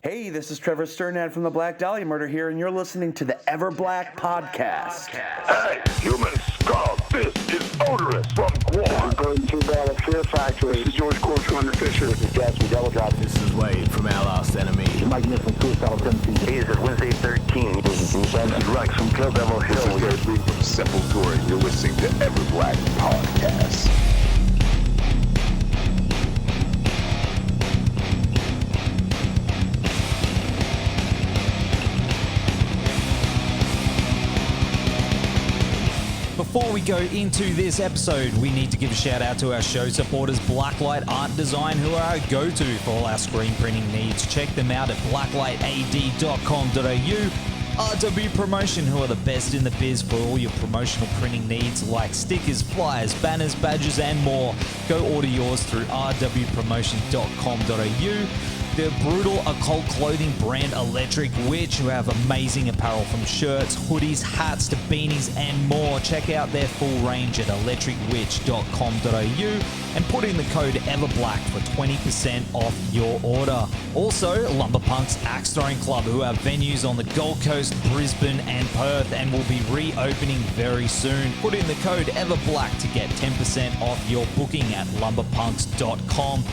Hey, this is Trevor Sternad from the Black Dahlia Murder here, and you're listening to the EVERBLACK Podcast. Hey, human skull, this is Odorous from Guam. I'm going to battle Fear Factory. This is George Corshunter Fisher. This is Jasmine Double Drop. This is Wade from Our Last Enemy. Mike Nick from Suicidal Tendencies. Hey, this is Wednesday 13. This is Rex from Kill Devil Hill. This is Gary Blue from Sepultura. You're listening to EVERBLACK Podcast. Before we go into this episode, we need to give a shout out to our show supporters, Blacklight Art Design, who are our go-to for all our screen printing needs. Check them out at blacklightad.com.au. RW Promotion, who are the best in the biz for all your promotional printing needs like stickers, flyers, banners, badges, and more. Go order yours through rwpromotion.com.au. The brutal occult clothing brand Electric Witch, who have amazing apparel from shirts, hoodies, hats to beanies and more. Check out their full range at electricwitch.com.au and put in the code EVERBLACK for 20% off your order. Also, Lumberpunks Axe Throwing Club, who have venues on the Gold Coast, Brisbane and Perth and will be reopening very soon. Put in the code EVERBLACK to get 10% off your booking at lumberpunks.com.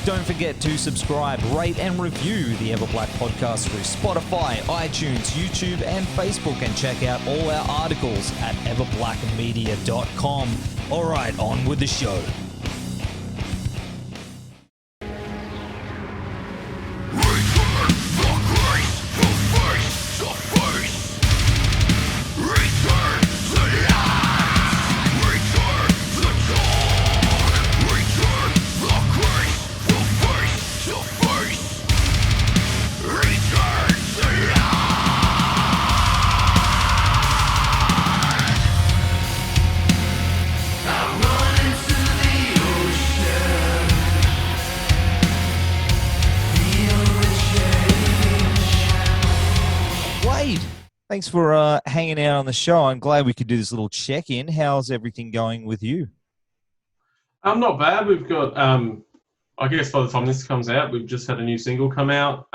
Don't forget to subscribe, rate, and review the EVERBLACK Podcast through Spotify, iTunes, YouTube, and Facebook, and check out all our articles at everblackmedia.com. All right, on with the show. Thanks for hanging out on the show. I'm glad we could do this little check-in. How's everything going with you? Not bad. We've got, I guess by the time this comes out, we've just had a new single come out.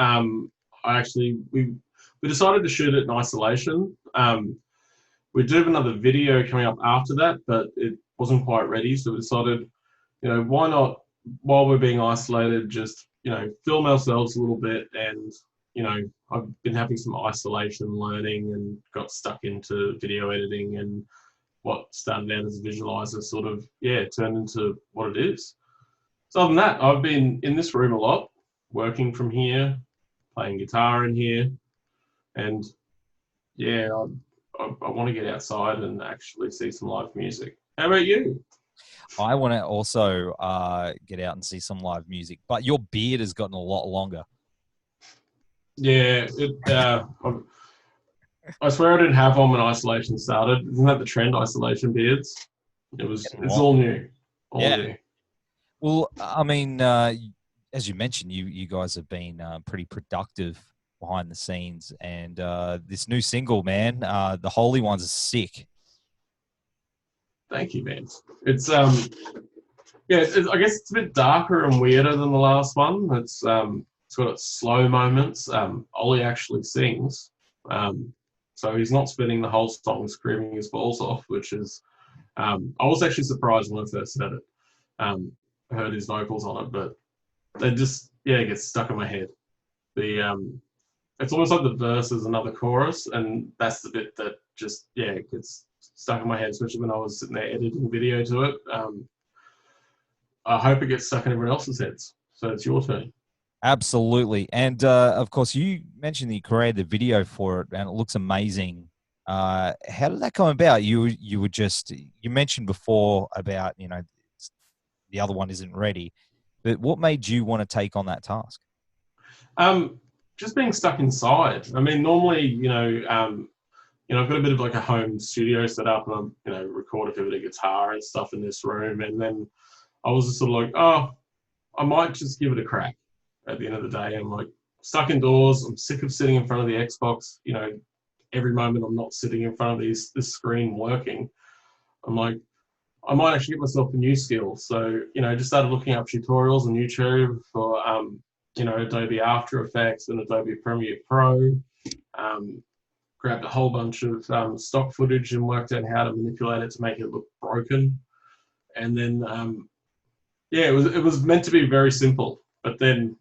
We decided to shoot it in isolation. We do have another video coming up after that, but it wasn't quite ready. So we decided, why not, while we're being isolated, just, film ourselves a little bit. And, I've been having some isolation learning and got stuck into video editing, and what started out as a visualizer sort of, turned into what it is. So other than that, I've been in this room a lot, working from here, playing guitar in here, and I want to get outside and actually see some live music. How about you? I want to also get out and see some live music, but your beard has gotten a lot longer. Yeah, I swear I didn't have one when isolation started. Isn't that the trend, isolation beards? It's all new. New. Well, I mean, as you mentioned, you guys have been pretty productive behind the scenes, and this new single, man, The Holy Ones, is sick. Thank you, man. It's I guess it's a bit darker and weirder than the last one. It's got slow moments. Ollie actually sings, so he's not spending the whole song screaming his balls off, which is I was actually surprised when I first heard it. I heard his vocals on it, but they just it gets stuck in my head. It's almost like the verse is another chorus, and that's the bit that just gets stuck in my head, especially when I was sitting there editing video to it. I hope it gets stuck in everyone else's heads. So it's your turn. Absolutely. And of course, you mentioned that you created the video for it, and it looks amazing. How did that come about? You mentioned before about, the other one isn't ready, but what made you want to take on that task? Just being stuck inside. I mean, normally, I've got a bit of like a home studio set up, and I, record a bit of guitar and stuff in this room. And then I was just sort of like, I might just give it a crack. At the end of the day, I'm like stuck indoors. I'm sick of sitting in front of the Xbox. Every moment I'm not sitting in front of this screen working. I'm like, I might actually get myself a new skill. So, just started looking up tutorials on YouTube for Adobe After Effects and Adobe Premiere Pro. Grabbed a whole bunch of stock footage and worked out how to manipulate it to make it look broken. And then, it was meant to be very simple, but then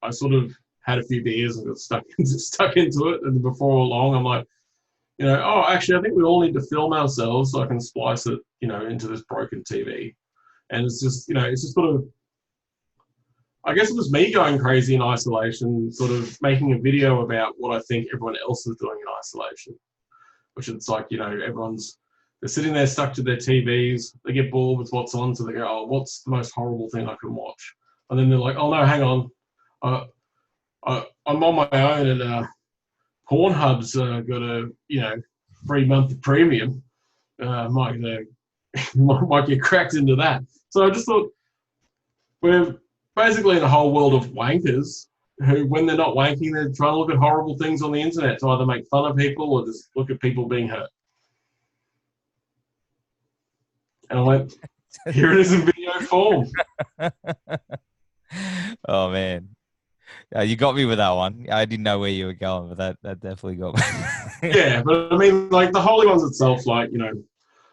I sort of had a few beers and got stuck into it. And before long, I'm like, actually, I think we all need to film ourselves so I can splice it, into this broken TV. And it's just sort of, I guess it was me going crazy in isolation, sort of making a video about what I think everyone else is doing in isolation, which it's like, they're sitting there stuck to their TVs, they get bored with what's on, so they go, oh, what's the most horrible thing I can watch? And then they're like, oh no, hang on, I'm on my own and Pornhub's got a, free month of premium, might get cracked into that. So I just thought, we're basically in a whole world of wankers who, when they're not wanking, they're trying to look at horrible things on the internet to either make fun of people or just look at people being hurt. And I went, here it is in video form. Oh, man. You got me with that one. I didn't know where you were going, but that definitely got me. Yeah, but I mean, like the Holy Ones itself, like,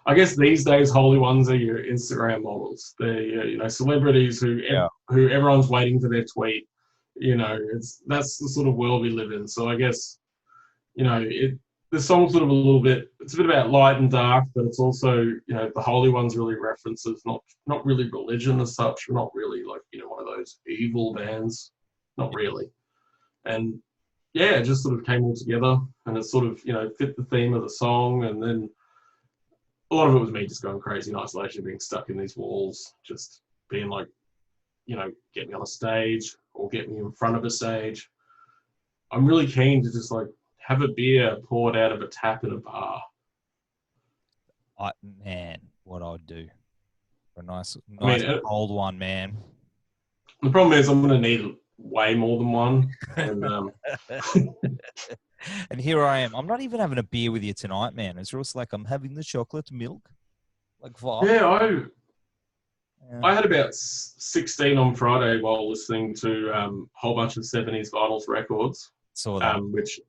I guess these days Holy Ones are your Instagram models. They're, celebrities who everyone's waiting for their tweet. That's the sort of world we live in. So I guess, the song's sort of it's a bit about light and dark, but it's also, the Holy Ones really references not really religion as such. We're not really like, one of those evil bands. Not really. And yeah, it just sort of came all together and it sort of, fit the theme of the song. And then a lot of it was me just going crazy in isolation, being stuck in these walls, just being like, get me on a stage or get me in front of a stage. I'm really keen to just like have a beer poured out of a tap in a bar. Man, what I'd do for a nice cold one, man. The problem is I'm going to need way more than one. And, and here I am. I'm not even having a beer with you tonight, man. It's just like I'm having the chocolate milk. Like vibe. Yeah, I had about 16 on Friday while listening to a whole bunch of 70s vinyls records. Saw that. Which,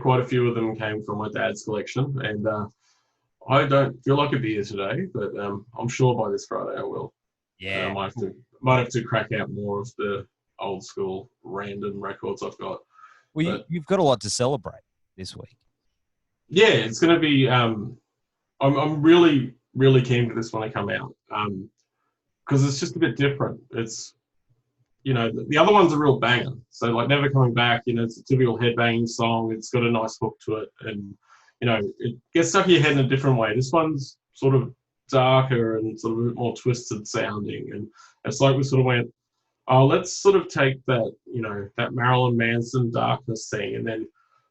quite a few of them came from my dad's collection. And I don't feel like a beer today, but I'm sure by this Friday I will. Yeah. I might have to crack out more of the old school random records I've got. Well, you've got a lot to celebrate this week. Yeah, it's going to be. I'm really, really keen for this one to come out because it's just a bit different. It's, the other one's a real banger. So like Never Coming Back, it's a typical headbanging song. It's got a nice hook to it, and it gets stuck in your head in a different way. This one's sort of darker and sort of a bit more twisted sounding, and it's like we sort of went, oh, let's sort of take that, that Marilyn Manson darkness thing. And then,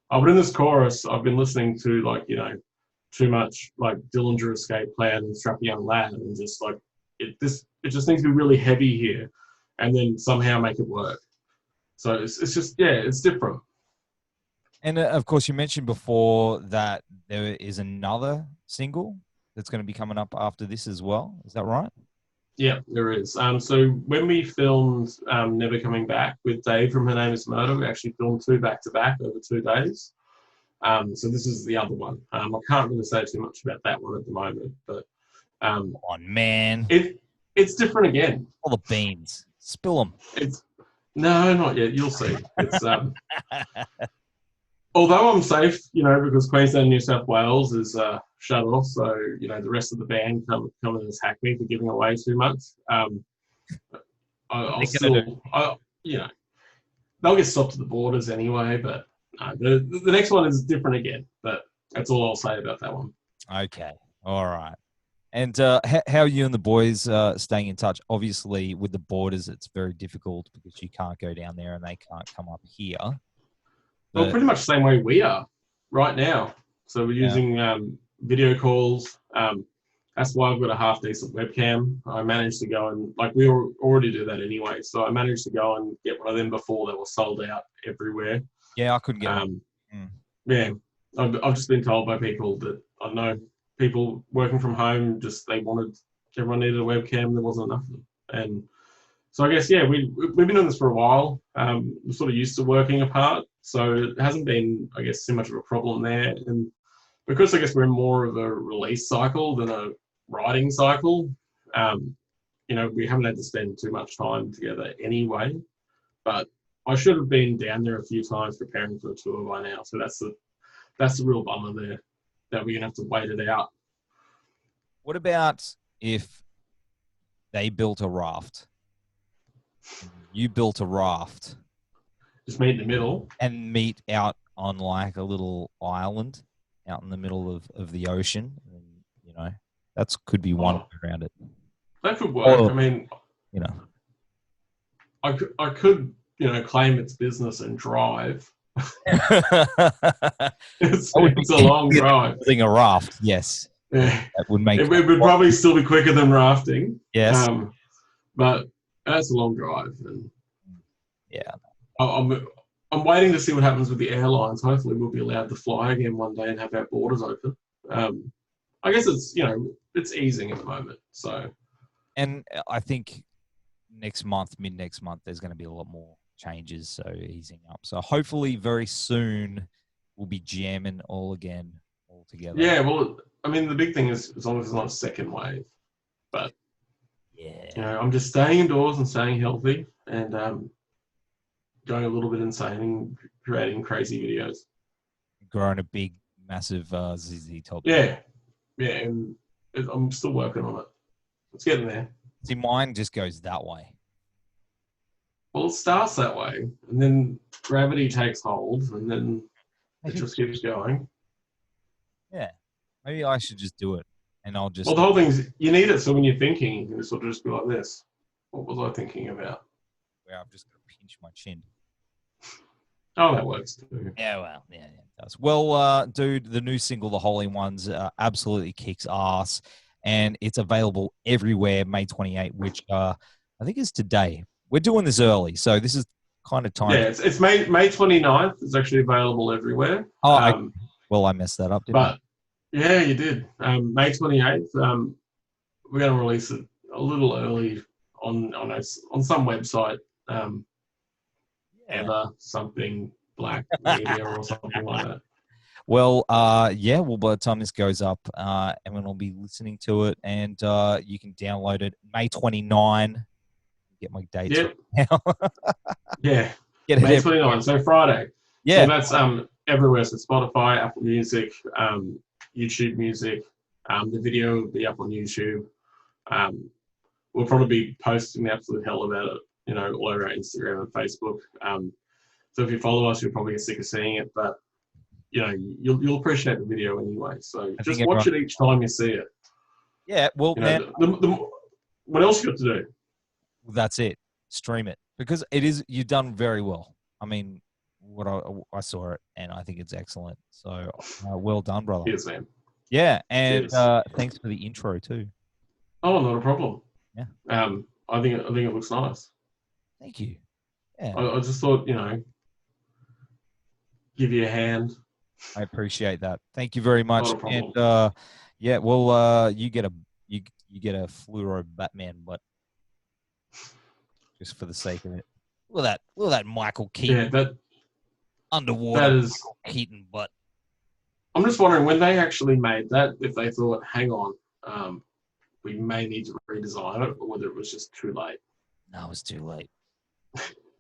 but in this chorus, I've been listening to like, too much like Dillinger Escape Plan and Strap a Young Lad, and just like, it just needs to be really heavy here and then somehow make it work. So it's just, it's different. And of course, you mentioned before that there is another single that's going to be coming up after this as well. Is that right? Yeah, there is. So when we filmed Never Coming Back with Dave from Her Name Is Murder, we actually filmed 2 back-to-back over 2 days. So this is the other one. I can't really say too much about that one at the moment, but come on, man, it's different again. All the beans, spill them. No, not yet. You'll see. It's although I'm safe, because Queensland and New South Wales is shut off, so the rest of the band come and attack me for giving away too much. I'll still, they'll get stopped at the borders anyway. But the next one is different again. But that's all I'll say about that one. Okay, all right. And how are you and the boys staying in touch? Obviously, with the borders, it's very difficult because you can't go down there and they can't come up here. Well, pretty much the same way we are right now. So we're using video calls. That's why I've got a half-decent webcam. I managed to go and, like, we already do that anyway. So I managed to go and get one of them before they were sold out everywhere. Yeah, I couldn't get one. Yeah, I've just been told by people that I know people working from home, everyone needed a webcam. There wasn't enough of them. And So I guess, yeah, we've been doing this for a while. We're sort of used to working apart, so it hasn't been, I guess, too much of a problem there. And because I guess we're in more of a release cycle than a writing cycle, we haven't had to spend too much time together anyway. But I should have been down there a few times preparing for a tour by now. So that's the real bummer there, that we're gonna have to wait it out. What about if they built a raft? You built a raft. Just meet in the middle. And meet out on like a little island out in the middle of the ocean. And, that could be one way around it. That could work. Or, I mean, I could, claim it's business and drive. It's a long drive. Building a raft, yes. Yeah. That would make it would probably still be quicker than rafting. Yes. But that's a long drive. And yeah. I'm waiting to see what happens with the airlines. Hopefully we'll be allowed to fly again one day and have our borders open. I guess it's, it's easing at the moment. So. And I think mid next month, there's going to be a lot more changes. So easing up. So hopefully very soon we'll be jamming all together. Yeah. Well, I mean, the big thing is as long as it's not a second wave, but yeah, I'm just staying indoors and staying healthy and going a little bit insane and creating crazy videos. Growing a big, massive ZZ Top. Yeah. Yeah. And I'm still working on it. It's getting there. See, mine just goes that way. Well, it starts that way, and then gravity takes hold, and then it just keeps going. Yeah. Maybe I should just do it, and I'll just... Well, the whole thing is, you need it, so when you're thinking, you can sort of just be like this. What was I thinking about? Well, I'm just going to pinch my chin. Oh, that works too. Yeah, well, yeah, it does. Well, dude, the new single, The Holy Ones, absolutely kicks ass, and it's available everywhere, May 28th, which I think is today. We're doing this early, so this is kind of time. Yeah, it's May 29th. It's actually available everywhere. Oh, I messed that up, didn't I? Yeah, you did. May 28th. We're going to release it a little early on some website. Something Black Media or something like that. Well, by the time this goes up, everyone will be listening to it, and you can download it May 29. Get my dates right now. Yeah. May 29, so Friday. Yeah. So that's everywhere. So Spotify, Apple Music, YouTube Music. The video will be up on YouTube. We'll probably be posting the absolute hell about it, all over our Instagram and Facebook. So if you follow us, you'll probably get sick of seeing it, but you'll appreciate the video anyway. So just watch it each time you see it. Yeah, well, what else you got to do? That's it. Stream it, because you've done very well. I mean, I saw it, and I think it's excellent. So well done, brother. Cheers, man. Yeah, and thanks for the intro too. Oh, not a problem. Yeah. I think it looks nice. Thank you. Yeah. I just thought, give you a hand. I appreciate that. Thank you very much. Not a problem. And you get a fluoro Batman butt, just for the sake of it. Look at that Michael Keaton. Yeah, underwater that is Michael Keaton butt. I'm just wondering when they actually made that, if they thought, hang on, we may need to redesign it, or whether it was just too late. No, it was too late.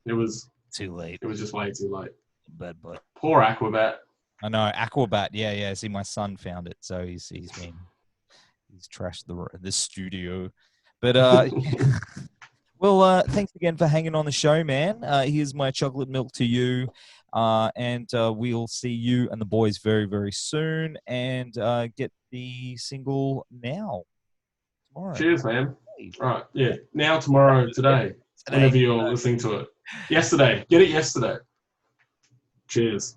It was too late. It was just way too late. Bad butt. Poor Aquabat. I know, Aquabat. Yeah. See, my son found it, so he's trashed the studio. But well, thanks again for hanging on the show, man. Here's my chocolate milk to you, and we'll see you and the boys very, very soon. And get the single now, tomorrow. Cheers, man. Right, yeah. Now, tomorrow, today. Whenever you're listening to it. Yesterday. Get it yesterday. Cheers.